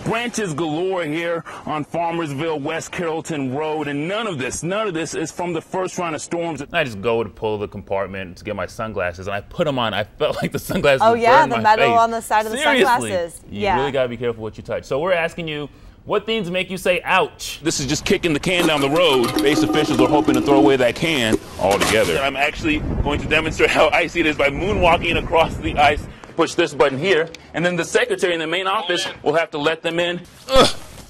Branches galore here on Farmersville, West Carrollton Road, and none of this is from the first round of storms. I just go to pull the compartment to get my sunglasses, and I put them on. I felt like the sunglasses Oh yeah, the metal face. on the side of the sunglasses. You really gotta be careful what you touch. So we're asking you, what things make you say ouch? This is just kicking the can down the road. Base officials are hoping to throw away that can altogether. I'm actually going to demonstrate how icy it is by moonwalking across the ice. Push this button here, and then the secretary in the main office will have to let them in.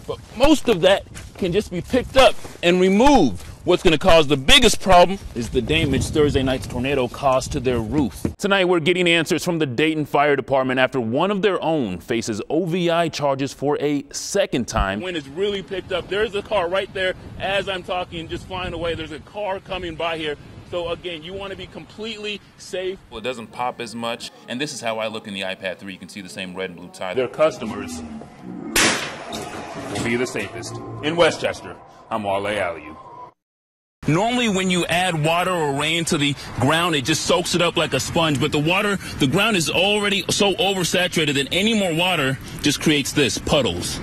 But most of that can just be picked up and removed. What's going to cause the biggest problem is the damage Thursday night's tornado caused to their roof. Tonight we're getting answers from the Dayton Fire Department after one of their own faces OVI charges for a second time. When it's really picked up, there's a car right there as I'm talking, just flying away. There's a car coming by here. So again, you want to be completely safe. Well, it doesn't pop as much. And this is how I look in the iPad 3. You can see the same red and blue tie. Their customers will be the safest. In Westchester, I'm Wale Aliyu. Normally when you add water or rain to the ground, it just soaks it up like a sponge. But the ground is already so oversaturated that any more water just creates this, puddles.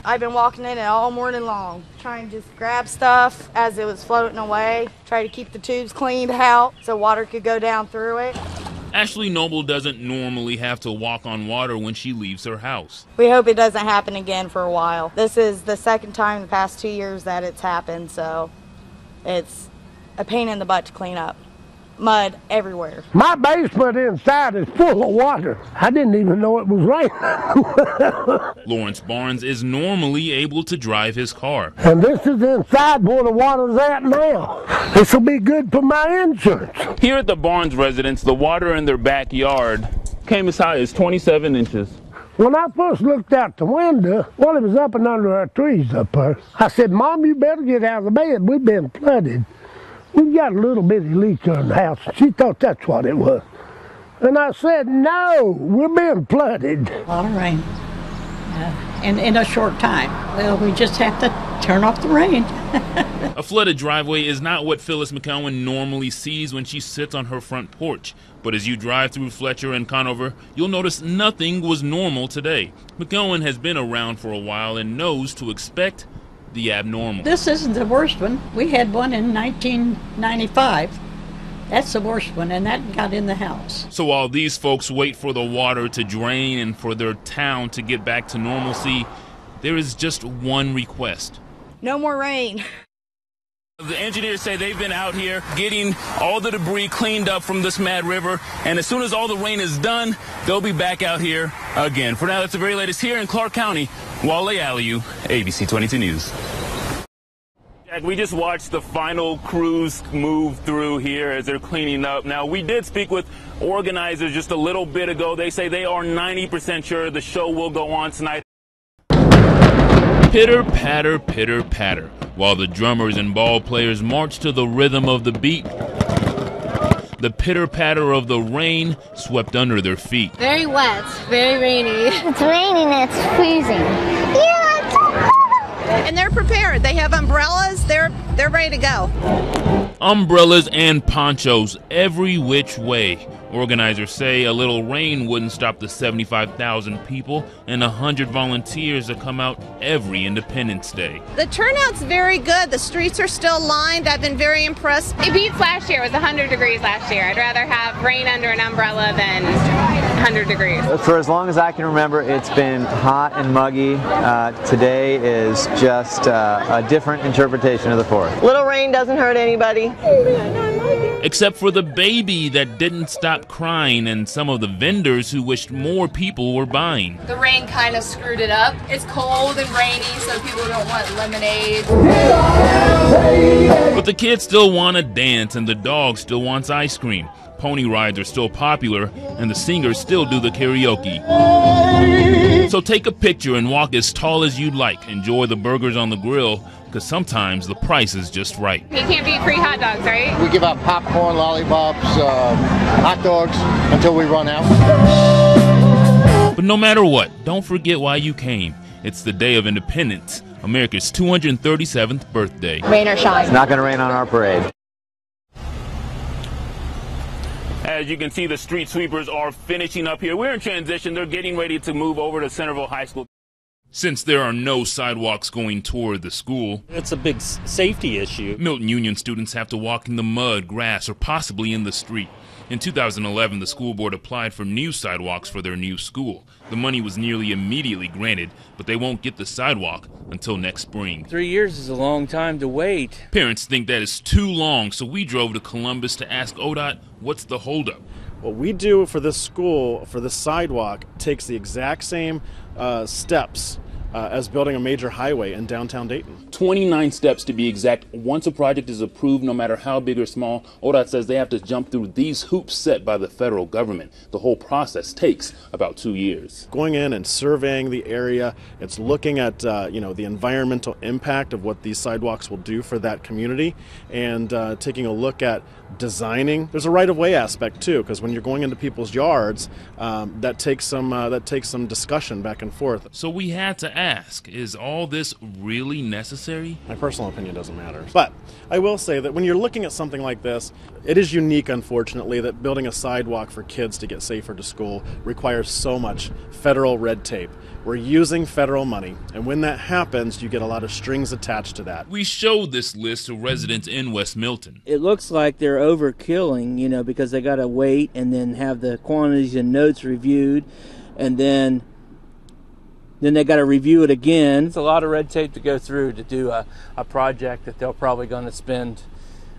I've been walking in it all morning long, trying to just grab stuff as it was floating away, try to keep the tubes cleaned out so water could go down through it. Ashley Noble doesn't normally have to walk on water when she leaves her house. We hope it doesn't happen again for a while. This is the second time in the past 2 years that it's happened, so it's a pain in the butt to clean up. Mud everywhere. My basement inside is full of water. I didn't even know it was raining. Lawrence Barnes is normally able to drive his car. And this is inside where the water's at now. This will be good for my insurance. Here at the Barnes residence, the water in their backyard came as high as 27 inches. When I first looked out the window, well, it was up and under our trees up there. I said, Mom, you better get out of the bed. We've been flooded. We've got a little bitty leak in the house. She thought that's what it was. And I said, no, we're being flooded. A lot of rain in a short time. Well, we just have to turn off the rain. A flooded driveway is not what Phyllis McCowan normally sees when she sits on her front porch. But as you drive through Fletcher and Conover, you'll notice nothing was normal today. McCowan has been around for a while and knows to expect the abnormal. This isn't the worst one. We had one in 1995. That's the worst one, and that got in the house. So while these folks wait for the water to drain and for their town to get back to normalcy, there is just one request. No more rain. The engineers say they've been out here getting all the debris cleaned up from this mad river, and as soon as all the rain is done, they'll be back out here again. For now, that's the very latest here in Clark County. Wale Aliyu, ABC 22 News. Jack, we just watched the final crews move through here as they're cleaning up. Now, we did speak with organizers just a little bit ago. They say they are 90% sure the show will go on tonight. Pitter, patter, pitter, patter. While the drummers and ball players march to the rhythm of the beat, the pitter-patter of the rain swept under their feet. Very wet, very rainy. It's raining, it's freezing. Yeah, and they're prepared. They have umbrellas. They're ready to go. Umbrellas and ponchos every which way. Organizers say a little rain wouldn't stop the 75,000 people and 100 volunteers that come out every Independence Day. The turnout's very good. The streets are still lined. I've been very impressed. It beats last year. It was 100 degrees last year. I'd rather have rain under an umbrella than 100 degrees. For as long as I can remember, it's been hot and muggy. Today is just a different interpretation of the 4th. Little rain doesn't hurt anybody. Except for the baby that didn't stop crying and some of the vendors who wished more people were buying. The rain kind of screwed it up. It's cold and rainy, so people don't want lemonade. But the kids still want to dance and the dog still wants ice cream. Pony rides are still popular and the singers still do the karaoke. So take a picture and walk as tall as you'd like. Enjoy the burgers on the grill, because sometimes the price is just right. You can't beat free hot dogs, right? We give out popcorn, lollipops, hot dogs until we run out. But no matter what, don't forget why you came. It's the Day of Independence, America's 237th birthday. Rain or shine. It's not going to rain on our parade. As you can see, the street sweepers are finishing up here. We're in transition. They're getting ready to move over to Centerville High School. Since there are no sidewalks going toward the school, it's a big safety issue. Milton Union students have to walk in the mud, grass, or possibly in the street. In 2011, the school board applied for new sidewalks for their new school. The money was nearly immediately granted, but they won't get the sidewalk until next spring. 3 years is a long time to wait. Parents think that is too long, so we drove to Columbus to ask ODOT what's the holdup. What we do for this school, for this sidewalk, takes the exact same steps as building a major highway in downtown Dayton. 29 steps to be exact. Once a project is approved, no matter how big or small, ODOT says they have to jump through these hoops set by the federal government. The whole process takes about 2 years. Going in and surveying the area, it's looking at the environmental impact of what these sidewalks will do for that community, and taking a look at designing. There's a right-of-way aspect too, because when you're going into people's yards, that takes some discussion back and forth. So we had to ask, is all this really necessary? My personal opinion doesn't matter. But I will say that when you're looking at something like this, it is unique, unfortunately, that building a sidewalk for kids to get safer to school requires so much federal red tape. We're using federal money, and when that happens, you get a lot of strings attached to that. We showed this list to residents in West Milton. It looks like they're overkilling, because they got to wait and then have the quantities and notes reviewed, and then they got to review it again. It's a lot of red tape to go through to do a project that they're probably going to spend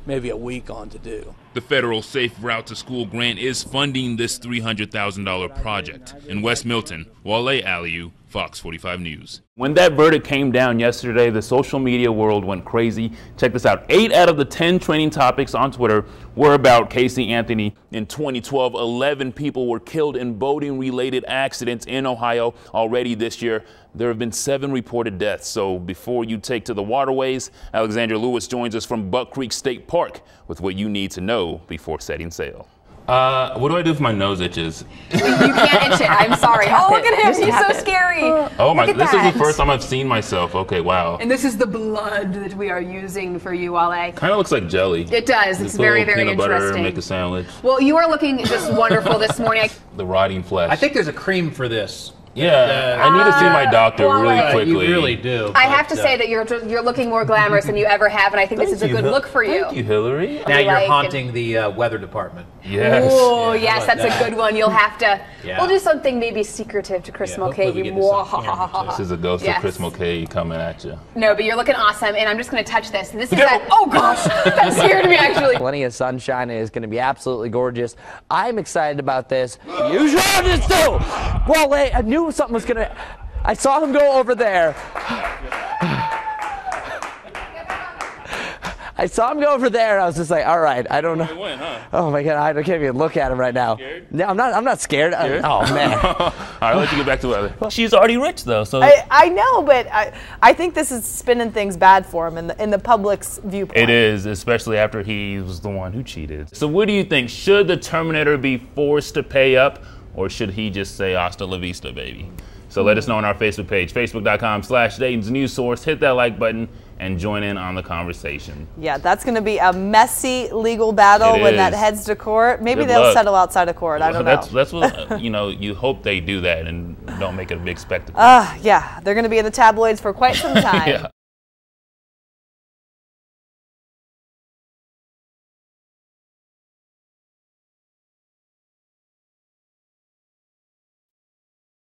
maybe a week on to do. The federal Safe Route to School grant is funding this $300,000 project. In West Milton, Wale Aliyu, Fox 45 News. When that verdict came down yesterday, the social media world went crazy. Check this out. 8 out of the 10 trending topics on Twitter were about Casey Anthony. In 2012, 11 people were killed in boating-related accidents in Ohio. Already this year, there have been 7 reported deaths. So before you take to the waterways, Alexandra Lewis joins us from Buck Creek State Park with what you need to know before setting sail. What do I do if my nose itches? You can't itch it. I'm sorry. Oh, look at him. He's so scary. Oh my, this is the first time I've seen myself. Okay, wow. And this is the blood that we are using for you, Wale. Kind of looks like jelly. It does. It's very, very peanut interesting. Butter, make a sandwich. Well, you are looking just wonderful this morning. The rotting flesh. I think there's a cream for this. Yeah, I need to see my doctor really quickly. You really do. I have to say that you're looking more glamorous than you ever have, and I think this is a good look for you. Thank you, Hillary. Now you're haunting the weather department. Yes. Oh, yes, that's a good one. You'll have to. Yeah. We'll do something maybe secretive to Chris Mulcahy. This is a ghost of Chris Mulcahy coming at you. No, but you're looking awesome, and I'm just going to touch this. This is oh gosh, that scared me actually. Plenty of sunshine. It is going to be absolutely gorgeous. I'm excited about this. You should this too. Well, I knew something was going to. I saw him go over there. I saw him go over there. I was just like, all right, I don't know. He went, huh? Oh my God, I can't even look at him right now. Scared? No, I'm not scared. Oh man. All right, let you get back to weather. She's already rich though, so. I know, but I think this is spinning things bad for him in the public's viewpoint. It is, especially after he was the one who cheated. So what do you think? Should the Terminator be forced to pay up, or should he just say hasta la vista, baby? So let us know on our Facebook page, facebook.com/Dayton's News Source. Hit that like button and join in on the conversation. Yeah, that's going to be a messy legal battle when that heads to court. Maybe they'll settle outside of court. I don't know. That's what, you hope they do that and don't make it a big spectacle. Yeah, they're going to be in the tabloids for quite some time. Yeah.